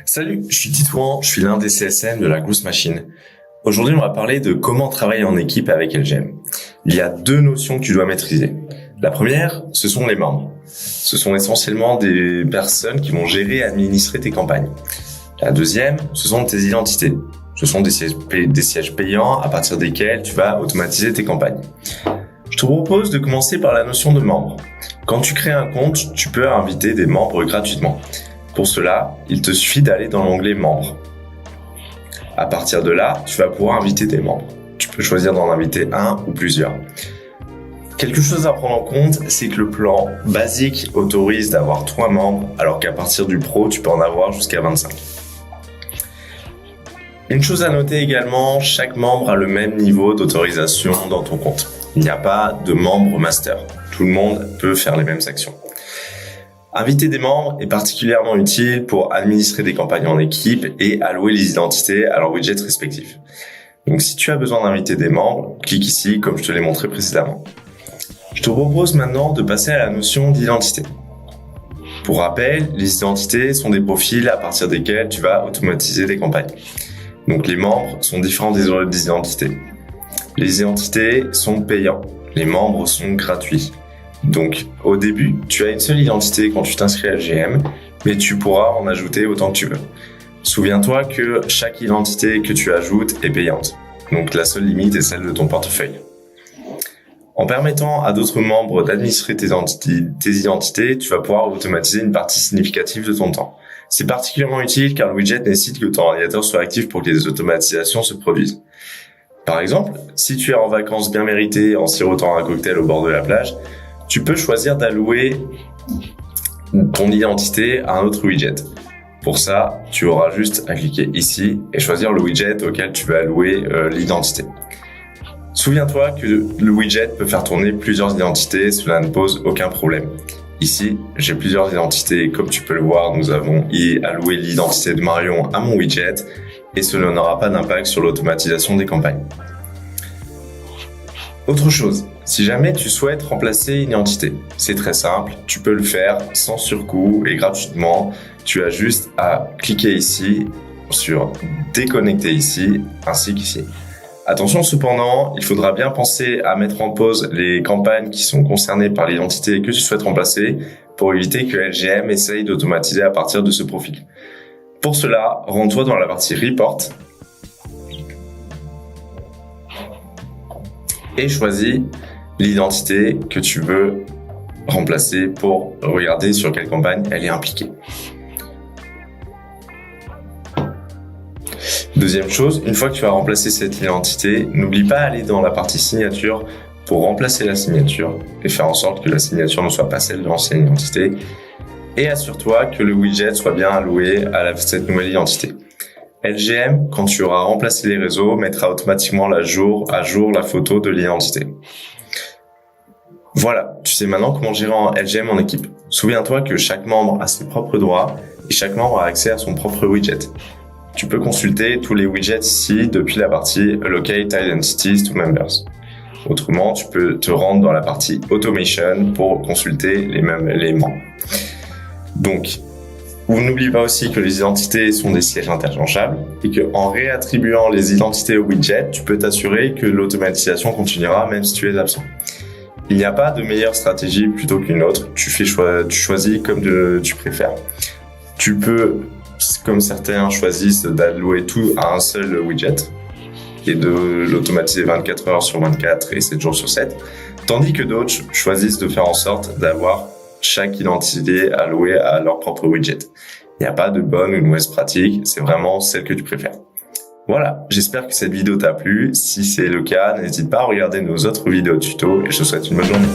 Salut, je suis Titouan, je suis l'un des CSM de la Goose Machine. Aujourd'hui, on va parler de comment travailler en équipe avec LGM. Il y a deux notions que tu dois maîtriser. La première, ce sont les membres. Ce sont essentiellement des personnes qui vont gérer et administrer tes campagnes. La deuxième, ce sont tes identités. Ce sont des sièges payants à partir desquels tu vas automatiser tes campagnes. Je te propose de commencer par la notion de membre. Quand tu crées un compte, tu peux inviter des membres gratuitement. Pour cela, il te suffit d'aller dans l'onglet membres. À partir de là, tu vas pouvoir inviter des membres. Tu peux choisir d'en inviter un ou plusieurs. Quelque chose à prendre en compte, c'est que le plan basique autorise d'avoir 3 membres, alors qu'à partir du pro, tu peux en avoir jusqu'à 25. Une chose à noter également, chaque membre a le même niveau d'autorisation dans ton compte. Il n'y a pas de membre master. Tout le monde peut faire les mêmes actions. Inviter des membres est particulièrement utile pour administrer des campagnes en équipe et allouer les identités à leurs widgets respectifs. Donc si tu as besoin d'inviter des membres, clique ici comme je te l'ai montré précédemment. Je te propose maintenant de passer à la notion d'identité. Pour rappel, les identités sont des profils à partir desquels tu vas automatiser des campagnes. Donc les membres sont différents des identités. Les identités sont payants, les membres sont gratuits. Donc, au début, tu as une seule identité quand tu t'inscris à LGM, mais tu pourras en ajouter autant que tu veux. Souviens-toi que chaque identité que tu ajoutes est payante. Donc, la seule limite est celle de ton portefeuille. En permettant à d'autres membres d'administrer tes identités, tu vas pouvoir automatiser une partie significative de ton temps. C'est particulièrement utile car le widget nécessite que ton ordinateur soit actif pour que les automatisations se produisent. Par exemple, si tu es en vacances bien méritées en sirotant un cocktail au bord de la plage, tu peux choisir d'allouer ton identité à un autre widget. Pour ça, tu auras juste à cliquer ici et choisir le widget auquel tu veux allouer l'identité. Souviens-toi que le widget peut faire tourner plusieurs identités, cela ne pose aucun problème. Ici, j'ai plusieurs identités, comme tu peux le voir, nous avons alloué l'identité de Marion à mon widget et cela n'aura pas d'impact sur l'automatisation des campagnes. Autre chose, si jamais tu souhaites remplacer une identité, c'est très simple, tu peux le faire sans surcoût et gratuitement. Tu as juste à cliquer ici sur déconnecter ici ainsi qu'ici. Attention cependant, il faudra bien penser à mettre en pause les campagnes qui sont concernées par l'identité que tu souhaites remplacer pour éviter que LGM essaye d'automatiser à partir de ce profil. Pour cela, rends-toi dans la partie Report et choisis l'identité que tu veux remplacer pour regarder sur quelle campagne elle est impliquée. Deuxième chose, une fois que tu as remplacé cette identité, n'oublie pas d'aller dans la partie signature pour remplacer la signature et faire en sorte que la signature ne soit pas celle de l'ancienne identité. Et assure-toi que le widget soit bien alloué à cette nouvelle identité. LGM, quand tu auras remplacé les réseaux, mettra automatiquement à jour la photo de l'identité. Voilà, tu sais maintenant comment gérer en LGM en équipe. Souviens-toi que chaque membre a ses propres droits et chaque membre a accès à son propre widget. Tu peux consulter tous les widgets ici depuis la partie Allocate Identities to Members. Autrement, tu peux te rendre dans la partie Automation pour consulter les mêmes éléments. Donc, n'oublie pas aussi que les identités sont des sièges interchangeables et qu'en réattribuant les identités au widget, tu peux t'assurer que l'automatisation continuera même si tu es absent. Il n'y a pas de meilleure stratégie plutôt qu'une autre. Tu choisis comme tu préfères. Tu peux, comme certains choisissent, d'allouer tout à un seul widget et de l'automatiser 24 heures sur 24 et 7 jours sur 7, tandis que d'autres choisissent de faire en sorte d'avoir chaque identité allouée à leur propre widget. Il n'y a pas de bonne ou de mauvaise pratique, c'est vraiment celle que tu préfères. Voilà, j'espère que cette vidéo t'a plu. Si c'est le cas, n'hésite pas à regarder nos autres vidéos tuto et je te souhaite une bonne journée.